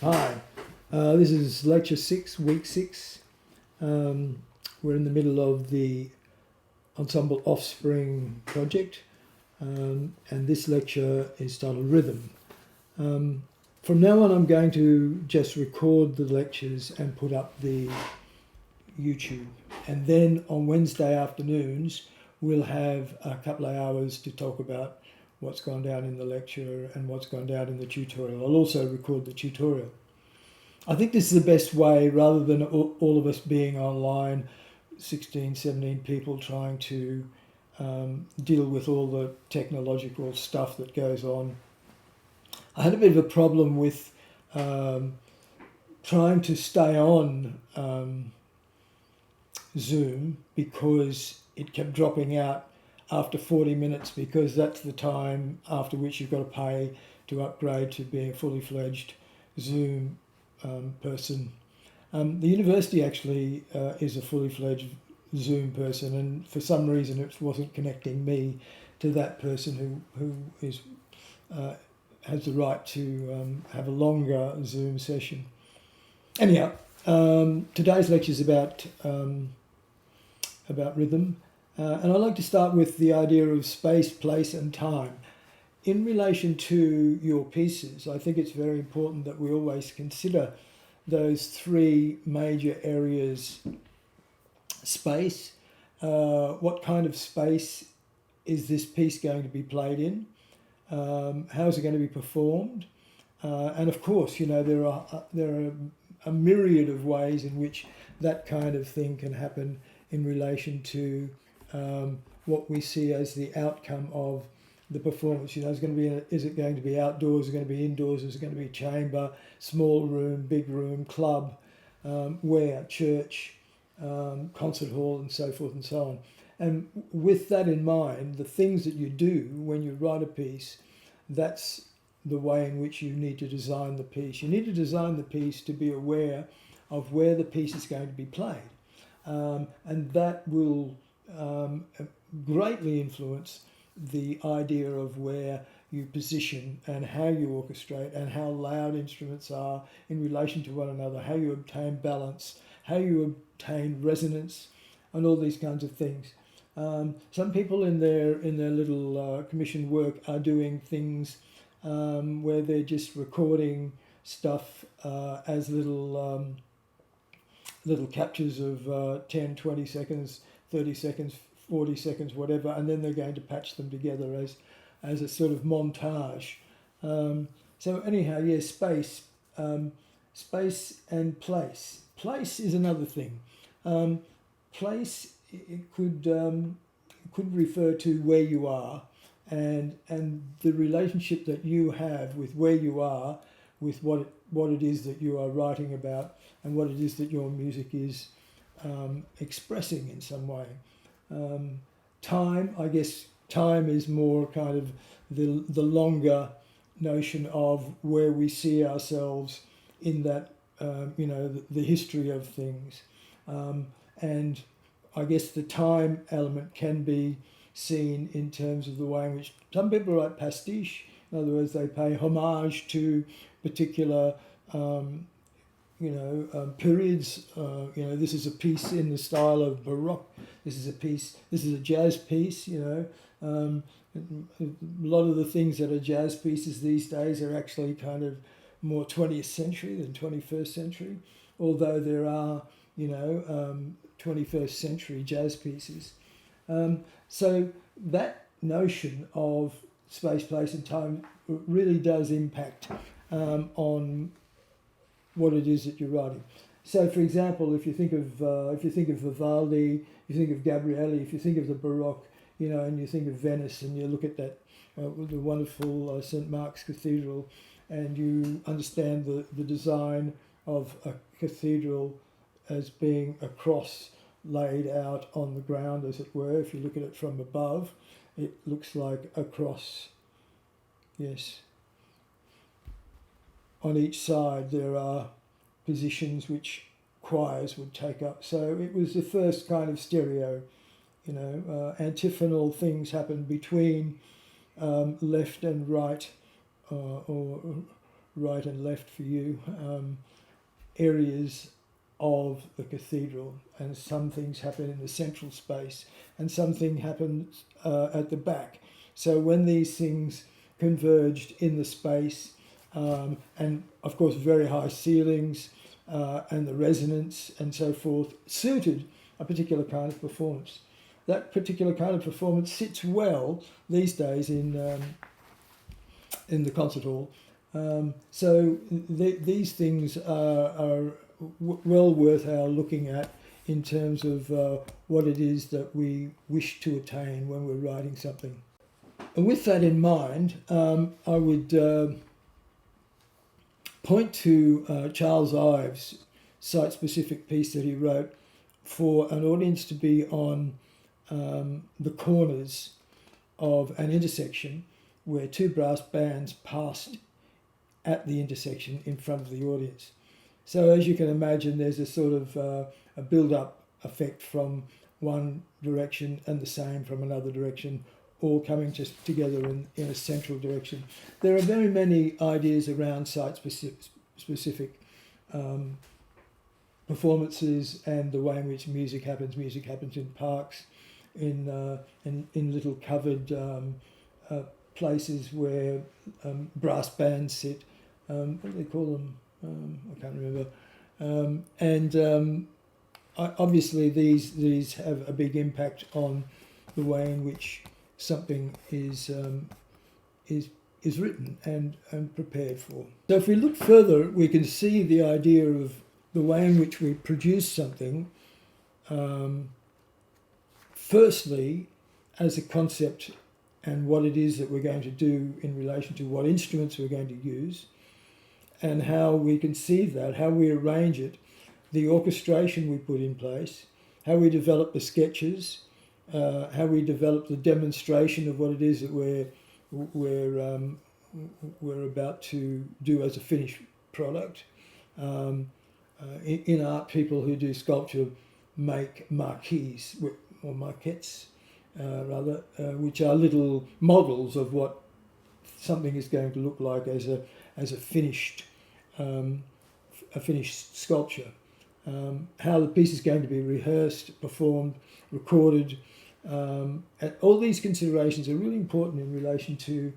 Hi, this is lecture 6, week 6. We're in the middle of the Ensemble Offspring project, and this lecture is titled Rhythm. From now on, I'm going to just record the lectures and put up the YouTube. And then on Wednesday afternoons, we'll have a couple of hours to talk about what's gone down in the lecture and what's gone down in the tutorial. I'll also record the tutorial. I think this is the best way, rather than all of us being online, 16, 17 people trying to deal with all the technological stuff that goes on. I had a bit of a problem with trying to stay on Zoom because it kept dropping out after 40 minutes, because that's the time after which you've got to pay to upgrade to being a fully fledged Zoom person. The university actually is a fully fledged Zoom person, and for some reason it wasn't connecting me to that person who is has the right to have a longer Zoom session. Anyhow, today's lecture is about rhythm, and I'd like to start with the idea of space, place, and time. In relation to your pieces, I think it's very important that we always consider those three major areas. Space, what kind of space is this piece going to be played in? How is it going to be performed? And of course, you know, there are a myriad of ways in which that kind of thing can happen in relation to what we see as the outcome of the performance. You know, is it going to be outdoors? Is it going to be indoors? Is it going to be chamber, small room, big room, club, where, church, concert hall, and so forth and so on. And with that in mind, the things that you do when you write a piece, that's the way in which you need to design the piece. You need to design the piece to be aware of where the piece is going to be played. And that will greatly influence the idea of where you position and how you orchestrate and how loud instruments are in relation to one another, how you obtain balance, how you obtain resonance, and all these kinds of things. Some people in their little commission work are doing things where they're just recording stuff as little captures of 10, 20 seconds, 30 seconds, 40 seconds, whatever, and then they're going to patch them together as a sort of montage. So anyhow, yeah, space and place. Place is another thing. Place, it could refer to where you are, and the relationship that you have with where you are, with what it is that you are writing about, and what it is that your music is expressing in some way. Time, I guess, time is more kind of the longer notion of where we see ourselves in that, the history of things. And I guess the time element can be seen in terms of the way in which some people write pastiche. In other words, they pay homage to particular periods. This is a piece in the style of Baroque. This is a jazz piece, a lot of the things that are jazz pieces these days are actually kind of more 20th century than 21st century, although there are, 21st century jazz pieces. So that notion of space, place and time really does impact on what it is that you're writing. So, for example, if you think of Vivaldi, you think of Gabrieli, if you think of the Baroque, and you think of Venice, and you look at that the wonderful St. Mark's Cathedral, and you understand the design of a cathedral as being a cross laid out on the ground, as it were. If you look at it from above, it looks like a cross. Yes. On each side there are positions which choirs would take up. So it was the first kind of stereo, antiphonal things happen between left and right, or right and left for you, areas of the cathedral, and some things happen in the central space and something happens at the back. So when these things converged in the space, and of course very high ceilings and the resonance and so forth suited a particular kind of performance. That particular kind of performance sits well these days in the concert hall. So these things are well worth our looking at in terms of what it is that we wish to attain when we're writing something. And with that in mind, I would point to Charles Ives' site-specific piece that he wrote for an audience to be on the corners of an intersection where two brass bands passed at the intersection in front of the audience. So as you can imagine, there's a sort of a build-up effect from one direction and the same from another direction, all coming just together in a central direction. There are very many ideas around site-specific performances and the way in which music happens. Music happens in parks, in little covered places where brass bands sit. What do they call them? I can't remember. Obviously, these have a big impact on the way in which something is written and prepared for. So if we look further, we can see the idea of the way in which we produce something, firstly, as a concept and what it is that we're going to do in relation to what instruments we're going to use, and how we conceive that, how we arrange it, the orchestration we put in place, how we develop the sketches, how we develop the demonstration of what it is that we're about to do as a finished product. In art, people who do sculpture make marquees or maquettes, which are little models of what something is going to look like as a finished sculpture. How the piece is going to be rehearsed, performed, recorded. And all these considerations are really important in relation to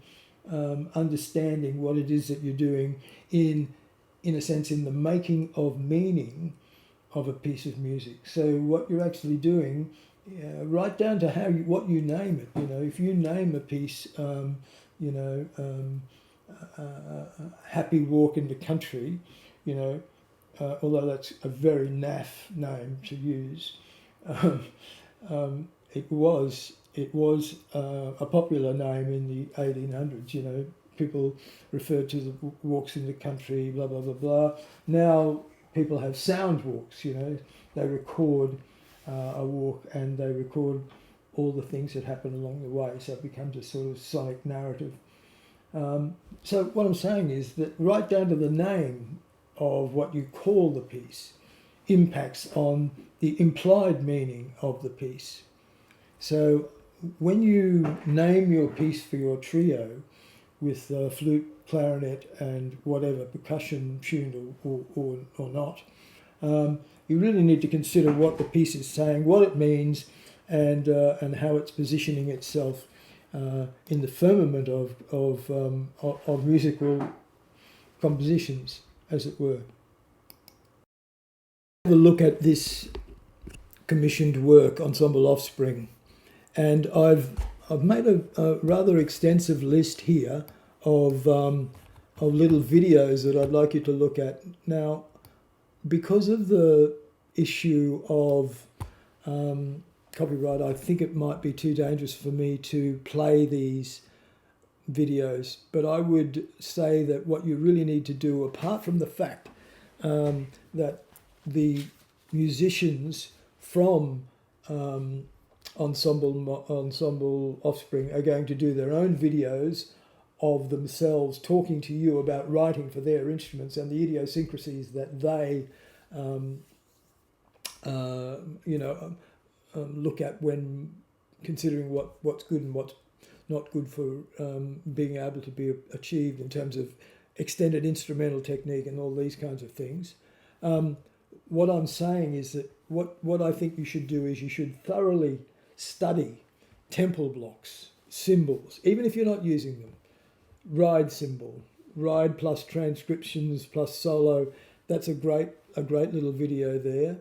understanding what it is that you're doing in a sense, in the making of meaning of a piece of music. So what you're actually doing, right down to what you name it. You know, if you name a piece, Happy Walk in the Country, although that's a very naff name to use, it was a popular name in the 1800s. People referred to the walks in the country, blah blah blah blah. Now people have sound walks. They record a walk and they record all the things that happen along the way. So it becomes a sort of sonic narrative. So what I'm saying is that right down to the name of what you call the piece impacts on the implied meaning of the piece. So when you name your piece for your trio with flute, clarinet and whatever, percussion tuned or not, you really need to consider what the piece is saying, what it means, and how it's positioning itself in the firmament of musical compositions, as it were. Have a look at this commissioned work, Ensemble Offspring, and I've made a rather extensive list here of little videos that I'd like you to look at. Now, because of the issue of copyright, I think it might be too dangerous for me to play these videos, but I would say that what you really need to do, apart from the fact that the musicians from Ensemble Offspring are going to do their own videos of themselves talking to you about writing for their instruments and the idiosyncrasies that they look at when considering what's good and what's not good for being able to be achieved in terms of extended instrumental technique and all these kinds of things. What I'm saying is that what I think you should do is you should thoroughly study temple blocks, symbols, even if you're not using them. Ride symbol, ride plus transcriptions plus solo. That's a great little video there.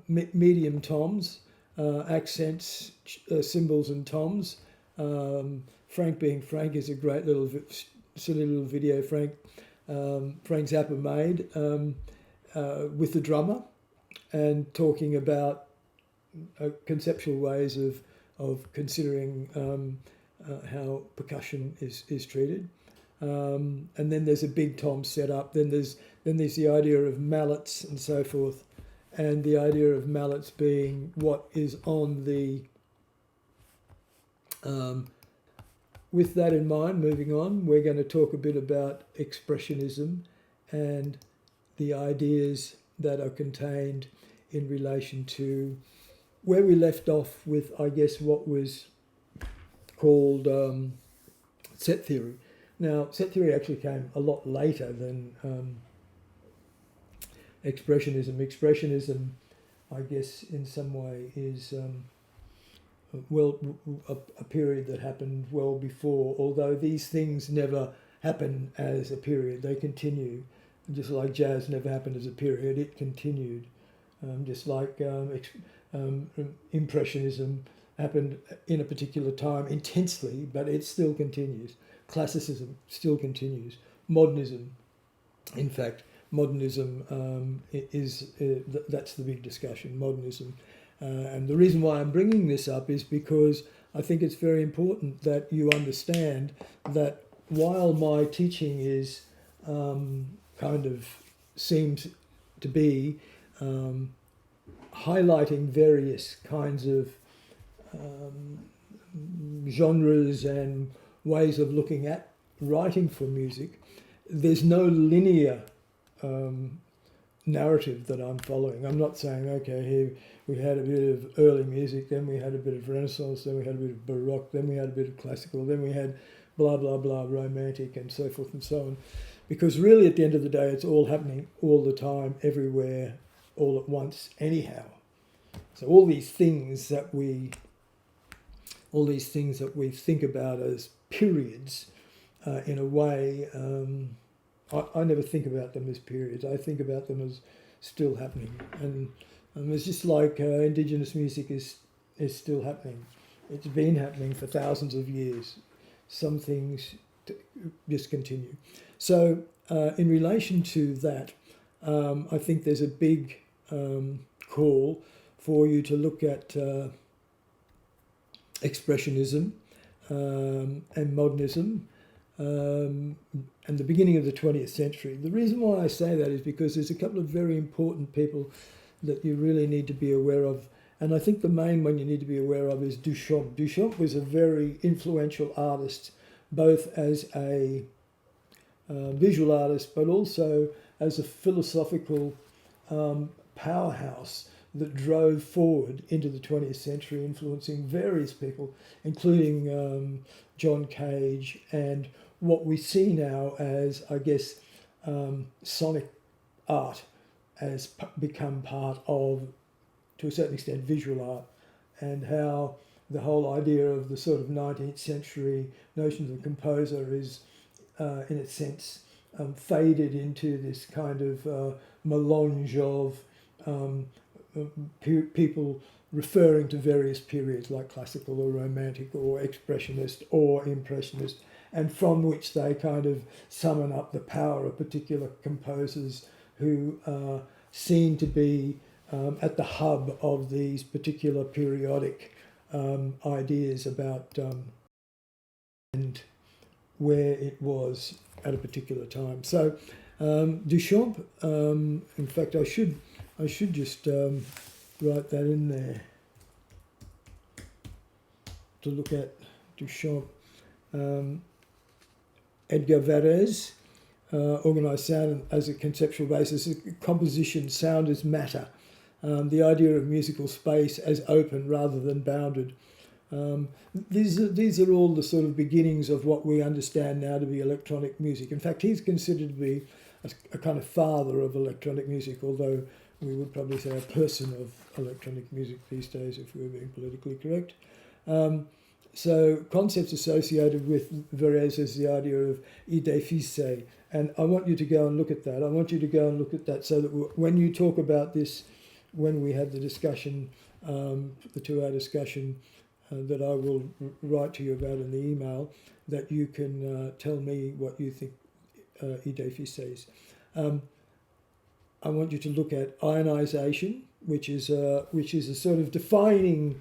Medium toms, accents, symbols and toms. Frank being Frank is a great little silly little video Frank Zappa made with the drummer and talking about conceptual ways of considering how percussion is treated. And then there's a big tom set up. Then there's the idea of mallets and so forth, and the idea of mallets being what is on the. With that in mind, moving on, we're going to talk a bit about expressionism and the ideas that are contained in relation to where we left off with, I guess, what was called set theory. Now, set theory actually came a lot later than expressionism. Expressionism, I guess, in some way is a period that happened well before, although these things never happen as a period, they continue. Just like jazz never happened as a period, it continued. Just like Impressionism happened in a particular time intensely, but it still continues. Classicism still continues. Modernism, in fact, modernism that's the big discussion, modernism. And the reason why I'm bringing this up is because I think it's very important that you understand that while my teaching is kind of seems to be highlighting various kinds of genres and ways of looking at writing for music, there's no linear narrative that I'm following. I'm not saying, okay, here we had a bit of early music, then we had a bit of Renaissance, then we had a bit of Baroque, then we had a bit of classical, then we had blah, blah, blah, romantic, and so forth and so on. Because really, at the end of the day, it's all happening all the time, everywhere, all at once, anyhow. So all these things that we think about as periods, in a way, I never think about them as periods. I think about them as still happening. And it's just like Indigenous music is still happening. It's been happening for thousands of years. Some things just continue. So in relation to that, I think there's a big call for you to look at expressionism and modernism and the beginning of the 20th century. The reason why I say that is because there's a couple of very important people that you really need to be aware of. And I think the main one you need to be aware of is Duchamp. Duchamp was a very influential artist, both as a visual artist, but also as a philosophical powerhouse that drove forward into the 20th century, influencing various people, including John Cage, and what we see now as, I guess, sonic art has become part of, to a certain extent, visual art, and how the whole idea of the sort of 19th century notions of composer is, in a sense, faded into this kind of melange of people referring to various periods like classical or romantic or expressionist or impressionist, and from which they kind of summon up the power of particular composers who seem to be at the hub of these particular periodic ideas about and where it was at a particular time. So Duchamp, in fact, I should just write that in there to look at Duchamp. Edgar Varese, organised sound as a conceptual basis, composition, sound as matter, the idea of musical space as open rather than bounded, These are all the sort of beginnings of what we understand now to be electronic music. In fact, he's considered to be a kind of father of electronic music, although we would probably say a person of electronic music these days if we were being politically correct. So concepts associated with Varese is the idea of idée fixée, and I want you to go and look at that. I want you to go and look at that so that when you talk about this, when we have the discussion, the 2-hour discussion that I will write to you about in the email, that you can tell me what you think idée fixée is. I want you to look at ionization, which is a sort of defining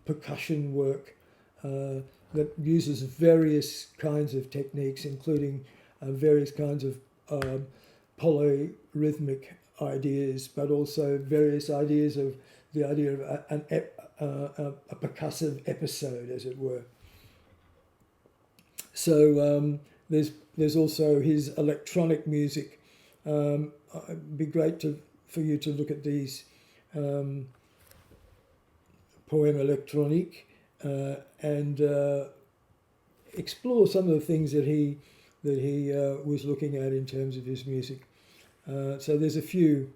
percussion work that uses various kinds of techniques, including various kinds of polyrhythmic ideas, but also various ideas of the idea of a percussive episode, as it were. So there's also his electronic music. It'd be great for you to look at these Poème électronique and explore some of the things that he was looking at in terms of his music. So there's a few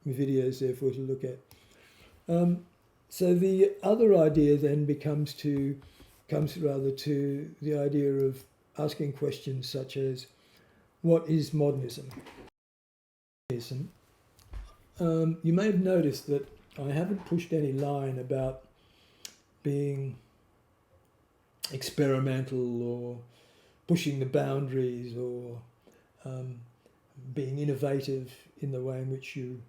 videos there for you to look at. So the other idea then comes to the idea of asking questions such as, what is modernism? You may have noticed that I haven't pushed any line about being experimental or pushing the boundaries or being innovative in the way in which you,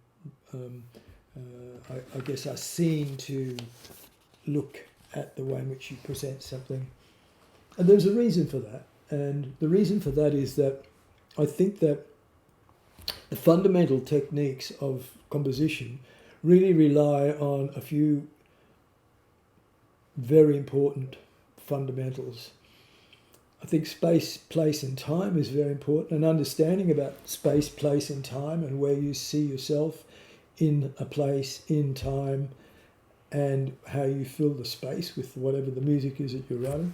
I guess, are seen to look at the way in which you present something. And there's a reason for that. And the reason for that is that I think that the fundamental techniques of composition really rely on a few very important fundamentals. I think space, place and time is very important, and understanding about space, place and time and where you see yourself in a place, in time, and how you fill the space with whatever the music is that you're writing.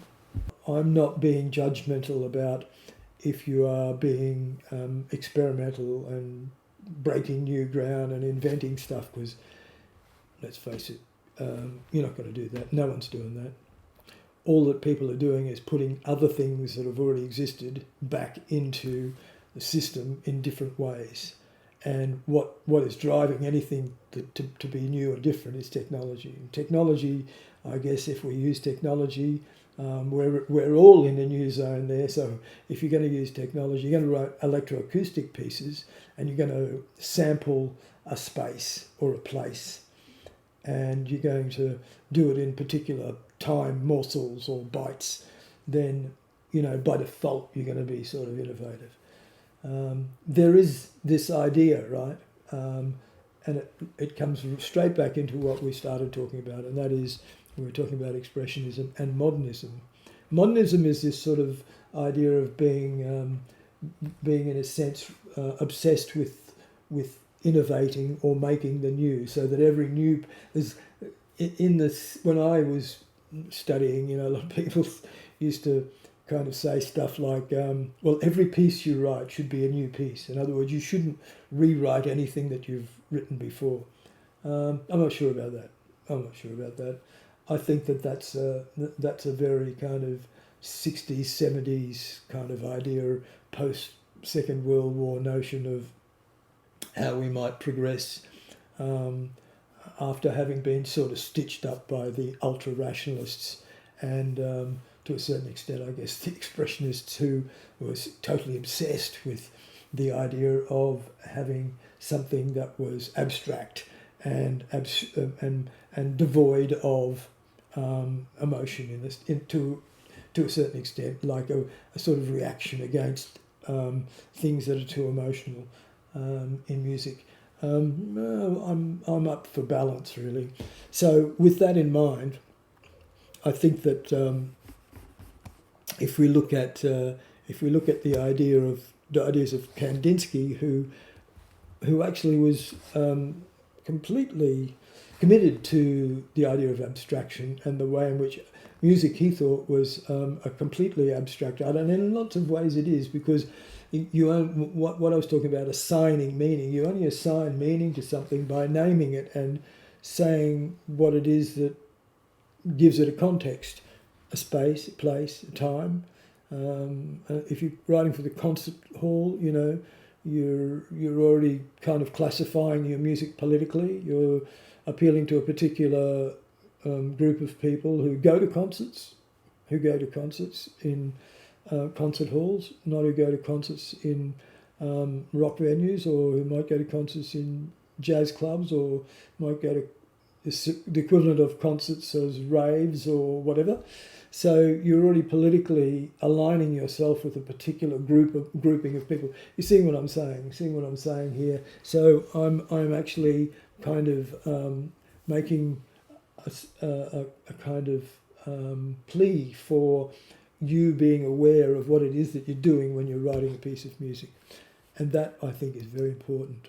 I'm not being judgmental about if you are being experimental and breaking new ground and inventing stuff, because let's face it, you're not going to do that. No one's doing that. All that people are doing is putting other things that have already existed back into the system in different ways. And what is driving anything to be new or different is technology. And technology, I guess, if we use technology, we're all in a new zone there. So if you're going to use technology, you're going to write electroacoustic pieces and you're going to sample a space or a place. And you're going to do it in particular time morsels or bytes, then, by default, you're going to be sort of innovative. There is this idea, right? And it comes straight back into what we started talking about, and that is, we were talking about expressionism and modernism. Modernism is this sort of idea of being in a sense, obsessed with innovating or making the new, so that every new is in this. When I was studying, a lot of people used to kind of say stuff like, well, every piece you write should be a new piece. In other words, you shouldn't rewrite anything that you've written before. I'm not sure about that. I think that's a very kind of 60s, 70s kind of idea, post Second World War notion of how we might progress after having been sort of stitched up by the ultra-rationalists and to a certain extent, I guess, the expressionists who were totally obsessed with the idea of having something that was abstract and devoid of emotion to a certain extent, like a sort of reaction against things that are too emotional in music. I'm up for balance, really. So with that in mind, I think that if we look at the ideas of Kandinsky, who actually was completely committed to the idea of abstraction and the way in which music, he thought, was a completely abstract art. And in lots of ways it is, because what I was talking about, assigning meaning, you only assign meaning to something by naming it and saying what it is that gives it a context, a space, a place, a time. If you're writing for the concert hall, you're already kind of classifying your music politically. You're appealing to a particular group of people who go to concerts in concert halls, not who go to concerts in rock venues, or who might go to concerts in jazz clubs, or might go to the equivalent of concerts as raves or whatever. So you're already politically aligning yourself with a particular grouping of people. You're seeing what I'm saying here. So I'm actually kind of making a kind of plea for you being aware of what it is that you're doing when you're writing a piece of music. And that, I think, is very important.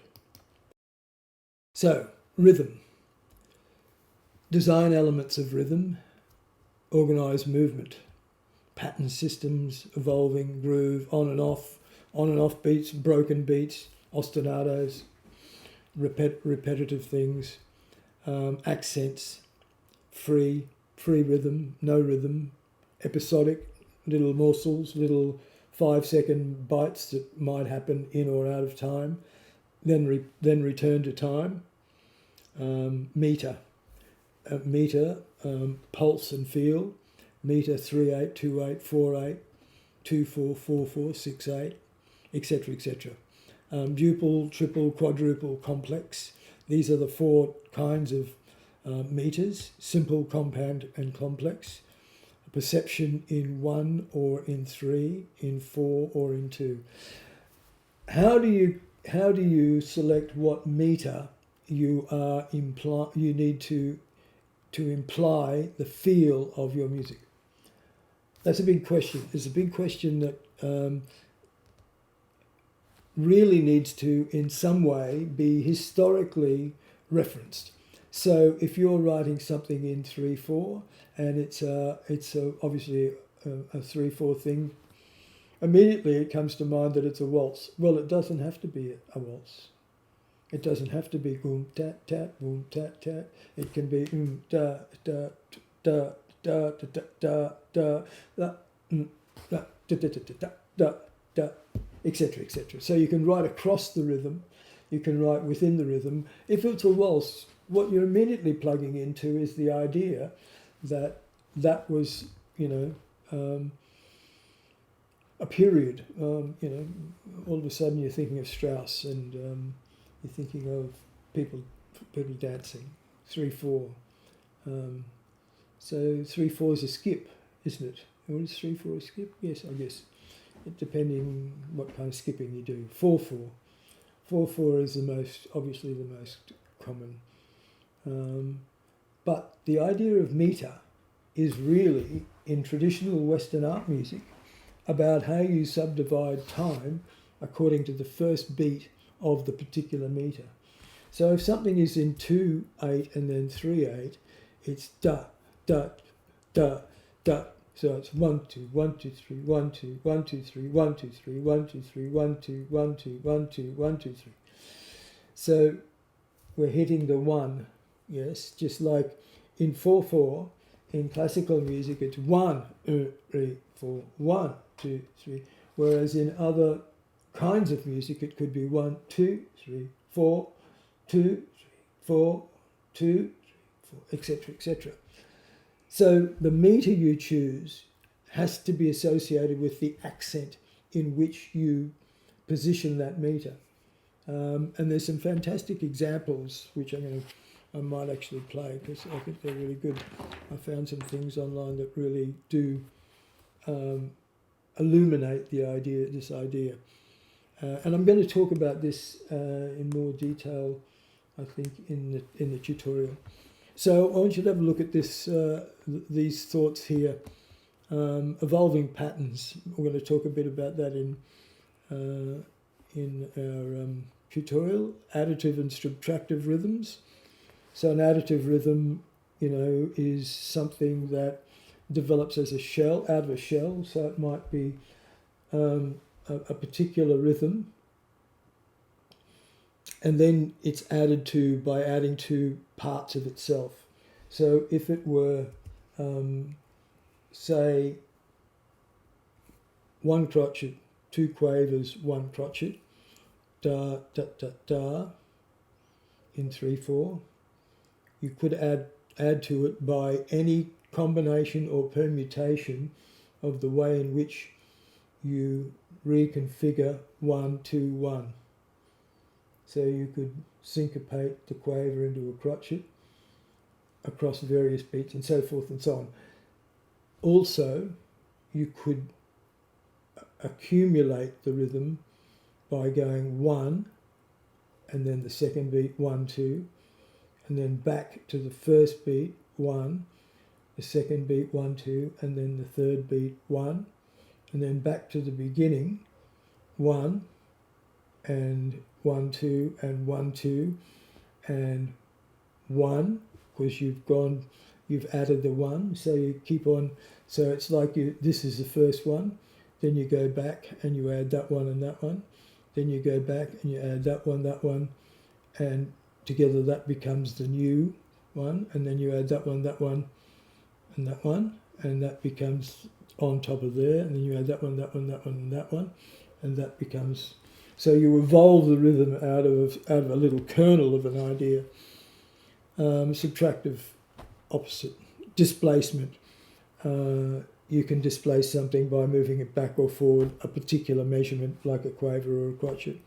So, rhythm. Design elements of rhythm, organised movement, pattern systems, evolving groove, on and off beats, broken beats, ostinatos, repetitive things, accents, free rhythm, no rhythm, episodic, little morsels, little 5-second bites that might happen in or out of time, then return to time, meter, pulse and feel, meter 3/8, 2/8, 4/8, 2/4, 4/4, 6/8, etc., etc. Duple, triple, quadruple, complex. These are the 4 kinds of meters: simple, compound, and complex. Perception in 1 or in 3, in 4 or in 2. How do you select what meter you need to imply the feel of your music? That's a big question. It's a big question that really needs to, in some way, be historically referenced. So if you're writing something in 3/4 and it's obviously a 3/4 thing, immediately it comes to mind that it's a waltz. Well, it doesn't have to be a waltz. It doesn't have to be boom tat tat boom tat tat. It can be da da da da da da da da da da da da, etc., etc. So you can write across the rhythm, you can write within the rhythm. If it's a waltz, what you're immediately plugging into is the idea that was, a period. All of a sudden you're thinking of Strauss, and you're thinking of people dancing. 3/4. So 3/4 is a skip, isn't it? What is 3/4 a skip? Yes, I guess. Depending what kind of skipping you do. 4/4. 4/4 is obviously the most common. But the idea of meter is really, in traditional Western art music, about how you subdivide time according to the first beat of the particular meter. So if something is in 2/8 and then 3/8, it's da, da, da, da. So it's 1 2 1 2 3 1 2 1 2 3 1 2 3 1 2 3 1 2 1 2 1 2 1 2 3. So we're hitting the 1, yes, just like in 4/4 in classical music it's 1 2 3 4 1 2 3, whereas in other kinds of music it could be 1 2 3 4 2 3 4 2 3 4, etc., etc. So the meter you choose has to be associated with the accent in which you position that meter. And there's some fantastic examples which I might actually play, because I think they're really good. I found some things online that really do illuminate this idea. And I'm going to talk about this in more detail, I think, in the tutorial. So I want you to have a look at these thoughts here. Evolving patterns. We're going to talk a bit about that in our tutorial. Additive and subtractive rhythms. So an additive rhythm, is something that develops as a shell, out of a shell. So it might be a particular rhythm, and then it's added to by adding to parts of itself. So if it were, say, one crotchet, two quavers, one crotchet, da da da da, in 3/4, you could add to it by any combination or permutation of the way in which you reconfigure 1-2-1. So you could syncopate the quaver into a crotchet across various beats and so forth and so on. Also, you could accumulate the rhythm by going 1 and then the second beat 1-2, and then back to the first beat 1, the second beat 1-2, and then the third beat 1, and then back to the beginning 1 and 1-2 and 1-2 and 1, because you've added the 1, so you keep on. So it's like this is the first one, then you go back and you add that one and that one, then you go back and you add that one, and together that becomes the new one, and then you add that one, and that one, and that becomes on top of there, and then you add that one, and that one, and that becomes. So you evolve the rhythm out of a little kernel of an idea. Subtractive opposite. Displacement. You can displace something by moving it back or forward, a particular measurement like a quaver or a crotchet.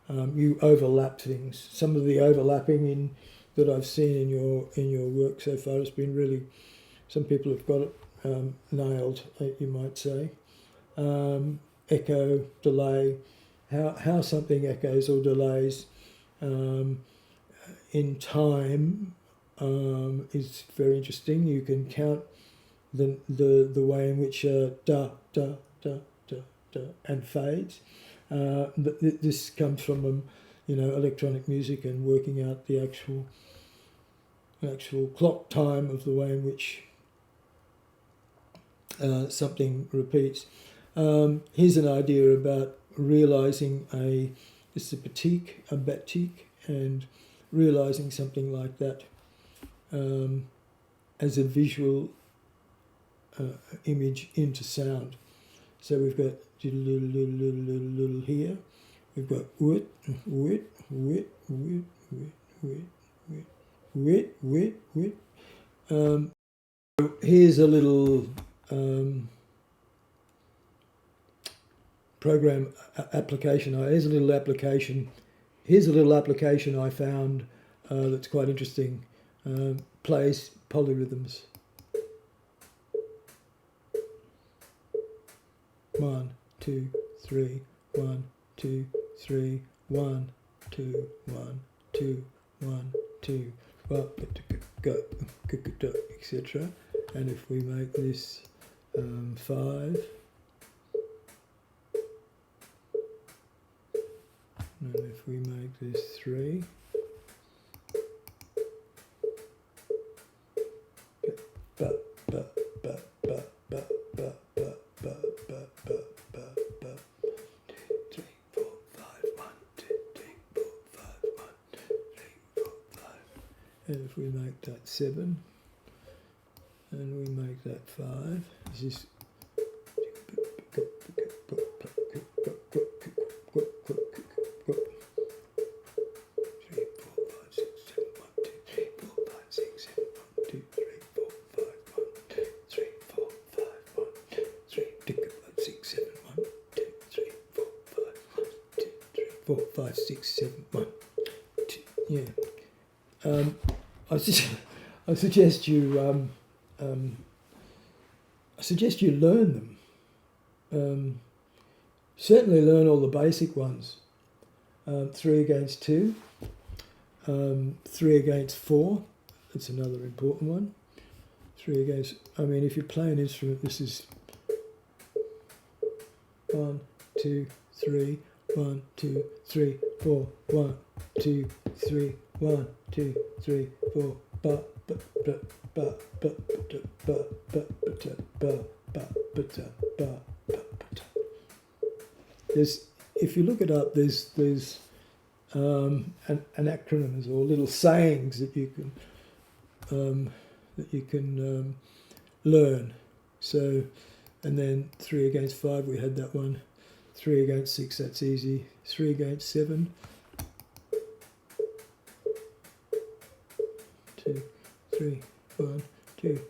You overlap things. Some of the overlapping that I've seen in your work so far has been really. Some people have got it nailed, you might say. Echo, delay, how something echoes or delays in time is very interesting. You can count the way in which da da da da da and fades. But this comes from electronic music and working out the actual clock time of the way in which something repeats. Here's an idea about realizing a batik, and realizing something like that as a visual image into sound. So we've got little here. We've got wit, wit, wit, wit, wit, wit, wit, wit, wit. Here's a little program application. Here's a little application. Here's a little application I found that's quite interesting. Plays polyrhythms. 1, 2, 3, 1, 2, 3, 1, 2, 1, 2, 1, 2, etc. And if we make this 5, and if we make this 3, and if we make that 7, and we make that 5, this is four, five, six, seven, 1, 2. Yeah. I suggest you learn them. Certainly learn all the basic ones. 3 against 2, 3 against 4. That's another important one. 3 against. If you play an instrument, this is 1, 2, 3. 1, 2, 3, 4. 1, 2, 3. 1, 2, 3, 4 ba ba ba ba ba ba ba ba ba ba ba. There's, if you look it up, there's acronyms or little sayings that you can learn. So, and then 3 against 5, we had that one. 3 against 6, that's easy. 3 against 7. 2, 3, 1, 2,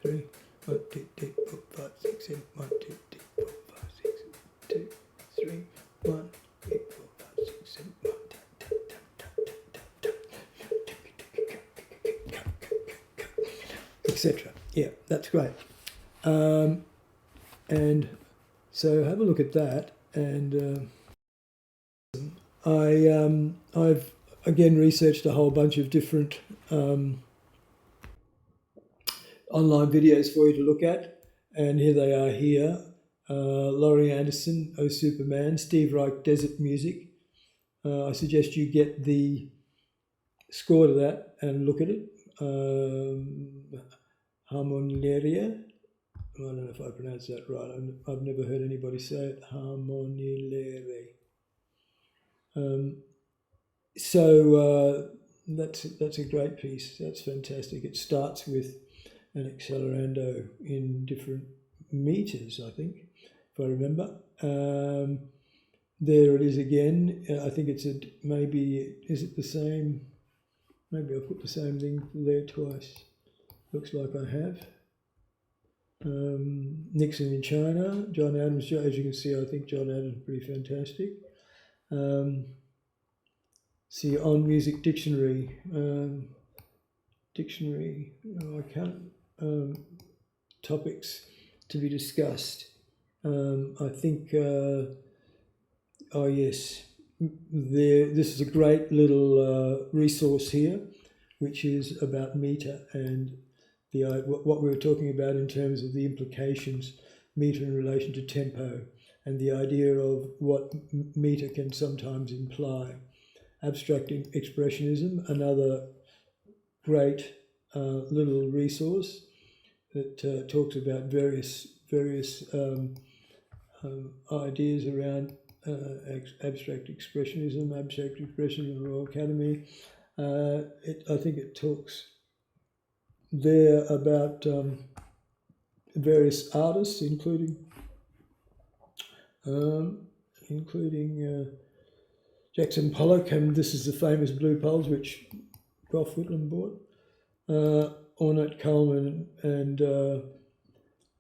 3, 1, 2, 3, 4, 5, 6, 7, 1, 2, 3, 4, 5, 6, 2, 3, 1, 8, 4, 5, 6, 7, 1, etc. Yeah, that's great. And so have a look at that. And I've again researched a whole bunch of different online videos for you to look at, and here they are here. Laurie Anderson, Oh Superman, Steve Reich, Desert Music. I suggest you get the score to that and look at it. Harmonileria. I don't know if I pronounced that right. I've never heard anybody say it. Harmonilere. So that's a great piece. That's fantastic. It starts with an accelerando in different meters, I think, if I remember. There it is again. I think it's maybe, is it the same? Maybe I've put the same thing there twice. Looks like I have. Nixon in China, John Adams. As you can see, I think John Adams is pretty fantastic. See, on Music Dictionary. I can't. Topics to be discussed. I think. Oh yes, this is a great little resource here, which is about meter and what we were talking about in terms of the implications, meter in relation to tempo, and the idea of what meter can sometimes imply. Abstract Expressionism, another great little resource that talks about various ideas around abstract expressionism, Royal Academy. I think it talks there about various artists, including Jackson Pollock, and this is the famous Blue Poles, which Gough Whitlam bought. Ornette Coleman and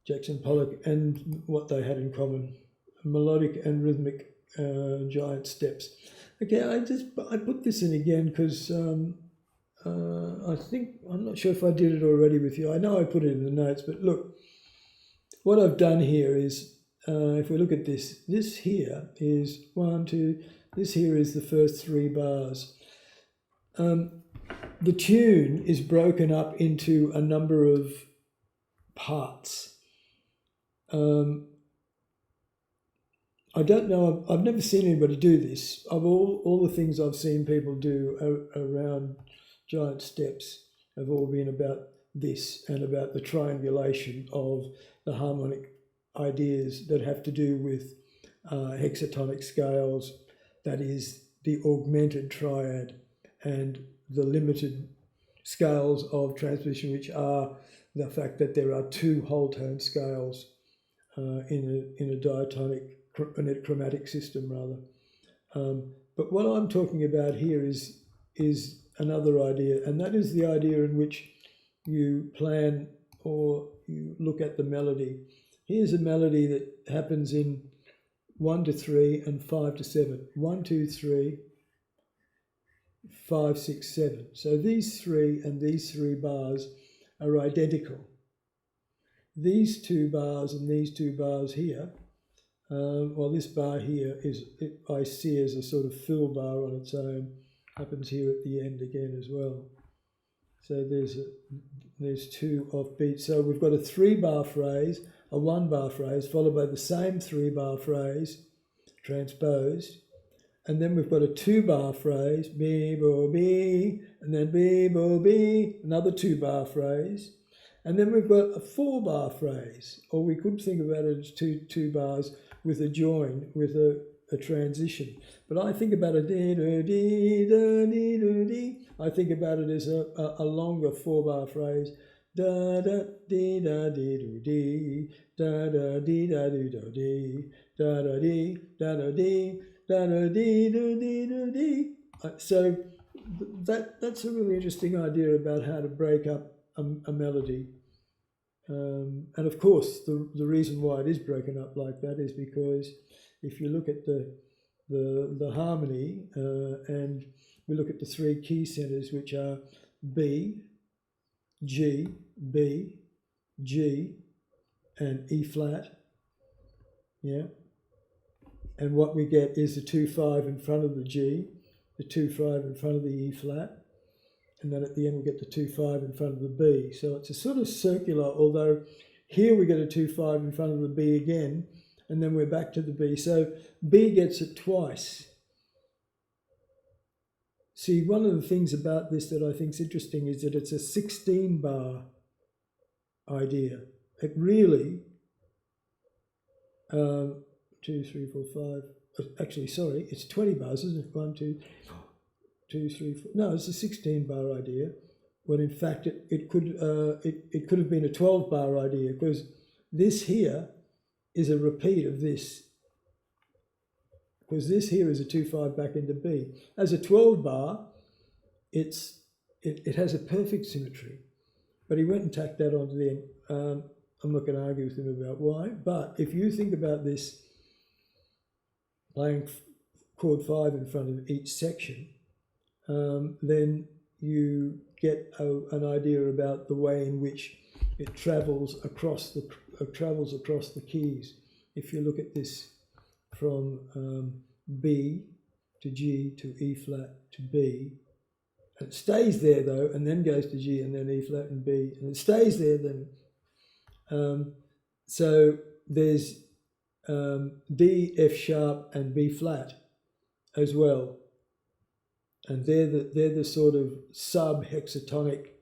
Jackson Pollock, and what they had in common: melodic and rhythmic giant steps. Okay, I put this in again because I think, I'm not sure if I did it already with you. I know I put it in the notes, but look, what I've done here is, if we look at this here is 1, 2, this here is the first 3 bars. The tune is broken up into a number of parts. I don't know, I've never seen anybody do this. Of all the things I've seen people do around giant steps have all been about this and about the triangulation of the harmonic ideas that have to do with hexatonic scales, that is the augmented triad, and the limited scales of transposition, which are the fact that there are 2 whole tone scales in a diatonic, in a chromatic system rather. But what I'm talking about here is another idea, and that is the idea in which you plan or you look at the melody. Here's a melody that happens in 1 to 3 and 5 to 7. 1, 2, 3, 5, 6, 7. So these 3 and these 3 bars are identical. These 2 bars and these 2 bars here, well, this bar here I see as a sort of fill bar on its own, happens here at the end again as well. So there's 2 offbeats. So we've got a 3-bar phrase, a 1-bar phrase, followed by the same 3-bar phrase, transposed, and then we've got a 2-bar phrase, be bo be, and then be bo be, another 2-bar phrase, and then we've got a 4-bar phrase, or we could think about it as two bars with a join, with a transition. But I think about a dee do dee do dee do dee. I think about it as a longer 4-bar phrase. Da da dee da dee do dee, da da dee da dee do dee, da da dee da da dee, da da dee do dee do dee. So that's a really interesting idea about how to break up a melody. And of course, the reason why it is broken up like that is because if you look at the harmony and we look at the 3 key centers, which are B, G, B, G, and E flat, yeah. And what we get is the 2-5 in front of the G, the 2-5 in front of the E flat, and then at the end we get the 2-5 in front of the B. So it's a sort of circular, although here we get a 2-5 in front of the B again, and then we're back to the B. So B gets it twice. See, one of the things about this that I think is interesting is that it's a 16-bar idea. It really, 2, 3, 4, 5, actually, sorry, it's 20 bars, isn't it? 1, 2, 3, 4. No, it's a 16-bar idea, when in fact it could have been a 12-bar idea, because this here is a repeat of this, because this here is a 2-5 back into B. As a 12-bar, it has a perfect symmetry, but he went and tacked that onto the end. I'm not going to argue with him about why, but if you think about this, playing chord 5 in front of each section, then you get an idea about the way in which it travels across the keys. If you look at this from B to G to E flat to B, it stays there though, and then goes to G and then E flat and B, and it stays there then. So there's D, F sharp, and B flat as well, and they're the sort of sub-hexatonic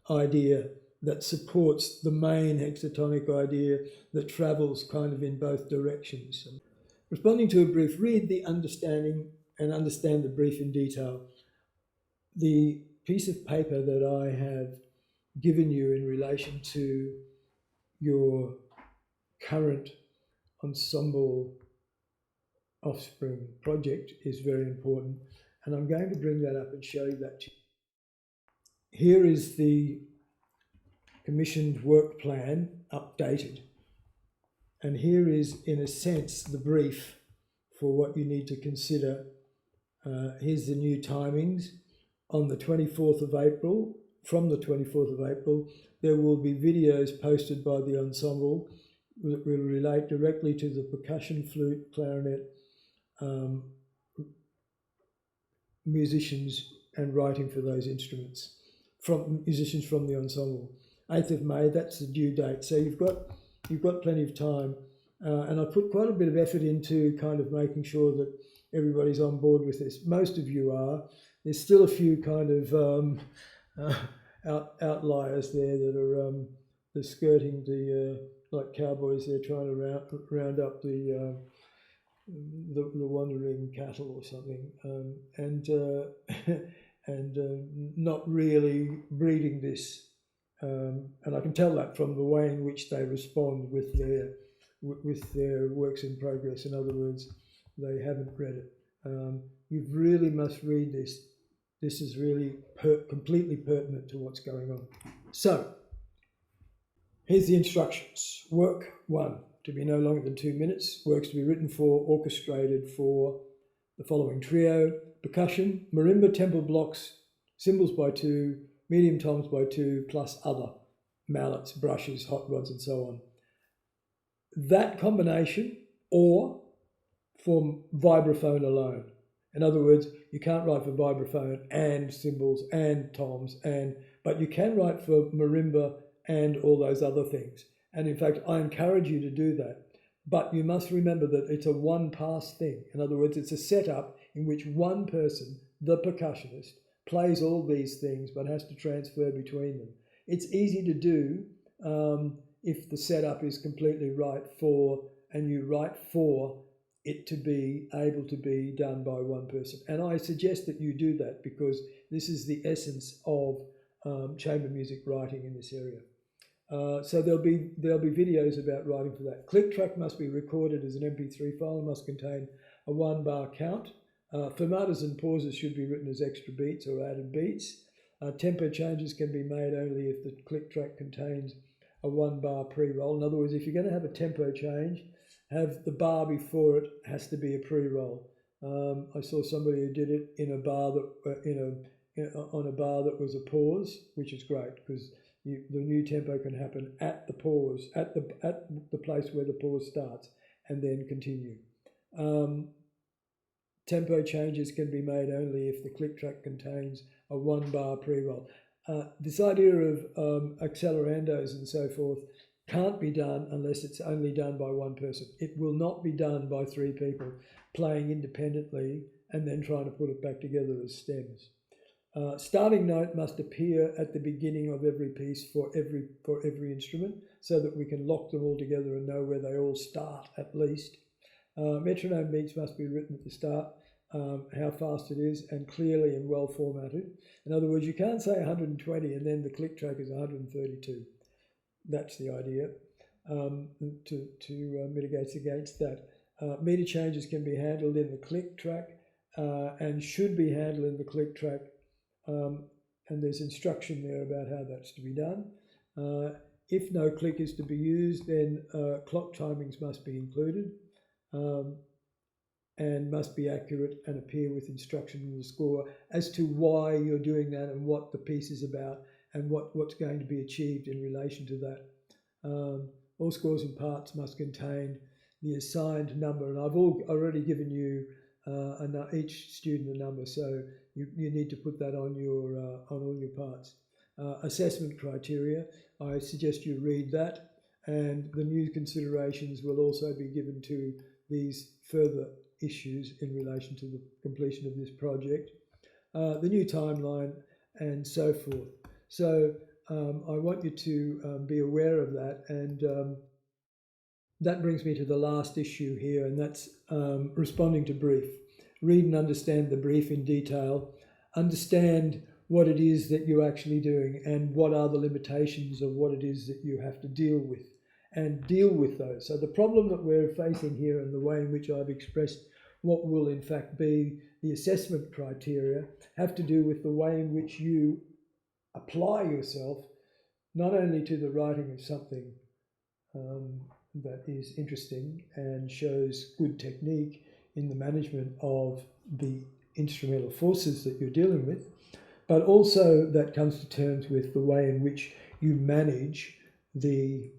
idea that supports the main hexatonic idea that travels kind of in both directions. Responding to a brief, read the understanding and understand the brief in detail. The piece of paper that I have given you in relation to your current ensemble offspring project is very important, and I'm going to bring that up and show you that to you. Here is the commissioned work plan updated, and here is in a sense the brief for what you need to consider. Here's the new timings. On the 24th of April, from the 24th of April, there will be videos posted by the ensemble that will relate directly to the percussion, flute, clarinet, musicians and writing for those instruments, from musicians from the ensemble. 8th of May, that's the due date. So you've got plenty of time. And I put quite a bit of effort into kind of making sure that everybody's on board with this. Most of you are. There's still a few kind of outliers there that are they're skirting the like cowboys. They're trying to round up the wandering cattle or something, and not really breeding this. And I can tell that from the way in which they respond with their works in progress. In other words, they haven't read it. You really must read this. This is really completely pertinent to what's going on. So, here's the instructions. Work 1, to be no longer than 2 minutes. Works to be written for, orchestrated for the following trio. Percussion, marimba tempo blocks, cymbals by 2, medium toms by 2, plus other mallets, brushes, hot rods, and so on. That combination, or for vibraphone alone. In other words, you can't write for vibraphone and cymbals and toms, but you can write for marimba and all those other things. And in fact, I encourage you to do that. But you must remember that it's a one-pass thing. In other words, it's a setup in which one person, the percussionist, plays all these things but has to transfer between them. It's easy to do if the setup is completely right and you write for it to be able to be done by one person. And I suggest that you do that because this is the essence of chamber music writing in this area. So there'll be videos about writing for that. Click track must be recorded as an MP3 file and must contain a 1-bar count. Fermatas and pauses should be written as extra beats or added beats. Tempo changes can be made only if the click track contains a 1-bar pre-roll. In other words, if you're going to have a tempo change, have the bar before it has to be a pre-roll. I saw somebody who did it in a bar that on a bar that was a pause, which is great because the new tempo can happen at the pause, at the place where the pause starts, and then continue. Tempo changes can be made only if the click track contains a 1-bar pre-roll. This idea of accelerandos and so forth can't be done unless it's only done by one person. It will not be done by 3 people playing independently and then trying to put it back together as stems. Starting note must appear at the beginning of every piece for every instrument so that we can lock them all together and know where they all start at least. Metronome beats must be written at the start, how fast it is, and clearly and well formatted. In other words, you can't say 120 and then the click track is 132. That's the idea to mitigate against that. Meter changes can be handled in the click track and should be handled in the click track. And there's instruction there about how that's to be done. If no click is to be used, then clock timings must be included and must be accurate and appear with instruction in the score as to why you're doing that and what the piece is about and what's going to be achieved in relation to that. All scores and parts must contain the assigned number, and I've already given you each student a number, so you need to put that on all your parts. Assessment criteria, I suggest you read that, and the new considerations will also be given to these further issues in relation to the completion of this project. The new timeline and so forth. So I want you to be aware of that, and that brings me to the last issue here, and that's responding to brief. Read and understand the brief in detail. Understand what it is that you're actually doing and what are the limitations of what it is that you have to deal with, and deal with those. So the problem that we're facing here and the way in which I've expressed what will in fact be the assessment criteria have to do with the way in which you apply yourself not only to the writing of something that is interesting and shows good technique in the management of the instrumental forces that you're dealing with, but also that comes to terms with the way in which you manage the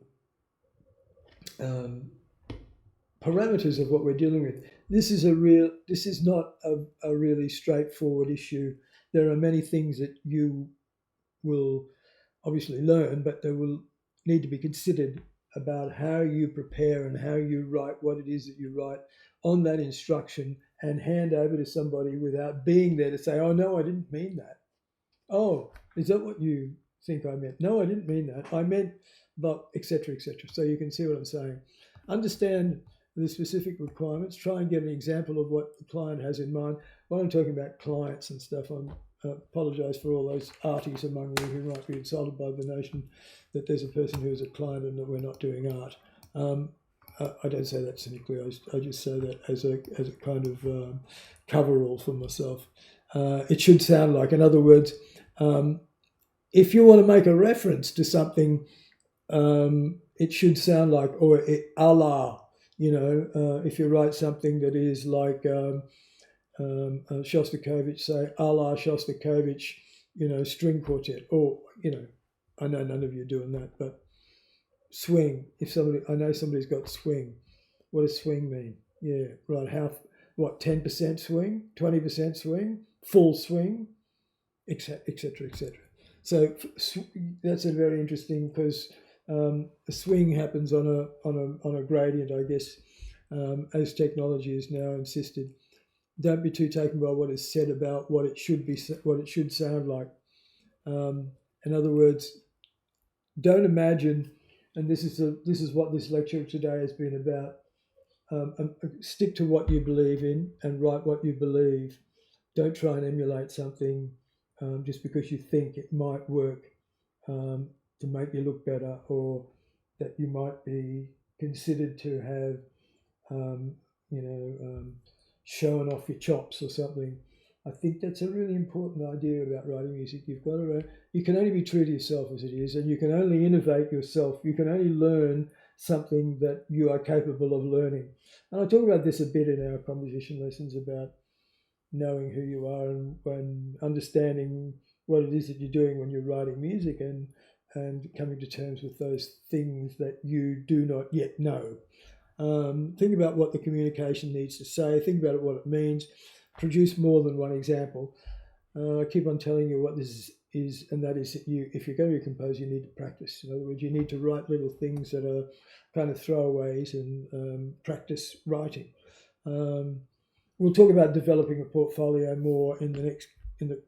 parameters of what we're dealing with. This is not a really straightforward issue. There are many things that you will obviously learn, but they will need to be considered about how you prepare and how you write what it is that you write on that instruction and hand over to somebody without being there to say, oh, no, I didn't mean that. Oh, is that what you think I meant? No, I didn't mean that. I meant, but etc., etc. So you can see what I'm saying. Understand the specific requirements. Try and get an example of what the client has in mind. When I'm talking about clients and stuff, I apologise for all those artists among you who might be insulted by the notion that there's a person who is a client and that we're not doing art. I don't say that cynically. I just say that as a kind of coverall for myself. It should sound like, in other words, if you want to make a reference to something, it should sound like, or a la, if you write something that is like Shostakovich, say a la Shostakovich, string quartet, or, I know none of you are doing that, but swing. I know somebody's got swing. What does swing mean? Yeah, right. 10% swing, 20% swing, full swing, etc., etc., etc. So that's a very interesting, because a swing happens on a gradient, I guess, as technology is now insisted. Don't be too taken by what is said about what it should sound like. In other words, don't imagine, and this is what this lecture today has been about. Stick to what you believe in and write what you believe. Don't try and emulate something just because you think it might work to make you look better, or that you might be considered to have, showing off your chops or something. I think that's a really important idea about writing music. You can only be true to yourself as it is, and you can only innovate yourself. You can only learn something that you are capable of learning. And I talk about this a bit in our composition lessons about knowing who you are and understanding what it is that you're doing when you're writing music, and coming to terms with those things that you do not yet know. Think about what the communication needs to say. Think about what it means. Produce more than one example. I keep on telling you what this is, and that is that if you're going to be a composer, you need to practice. In other words, you need to write little things that are kind of throwaways and practice writing. We'll talk about developing a portfolio more in the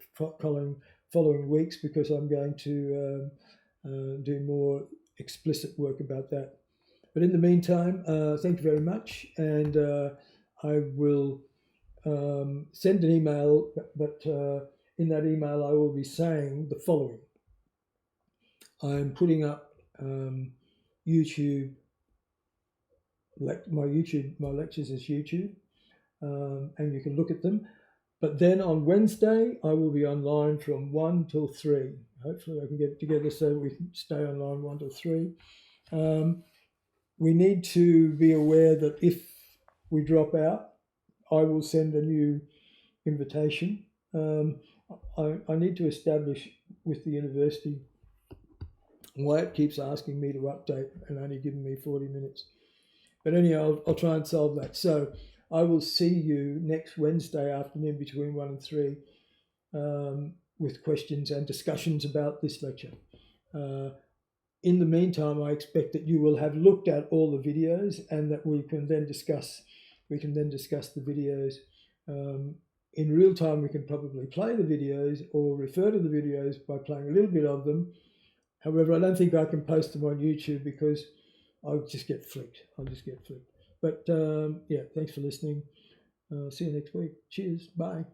following weeks, because I'm going to do more explicit work about that. But in the meantime, thank you very much, and I will send an email, but in that email I will be saying the following. I'm putting up YouTube, my lectures as YouTube, and you can look at them. But then on Wednesday, I will be online from 1 till 3. Hopefully I can get it together so we can stay online 1 till 3. We need to be aware that if we drop out, I will send a new invitation. I need to establish with the university why it keeps asking me to update and only giving me 40 minutes. But anyhow, I'll try and solve that. So I will see you next Wednesday afternoon between 1 and 3 with questions and discussions about this lecture. In the meantime, I expect that you will have looked at all the videos, and that we can then discuss the videos. In real time, we can probably play the videos or refer to the videos by playing a little bit of them. However, I don't think I can post them on YouTube because I'll just get flicked. But yeah, thanks for listening. See you next week. Cheers. Bye.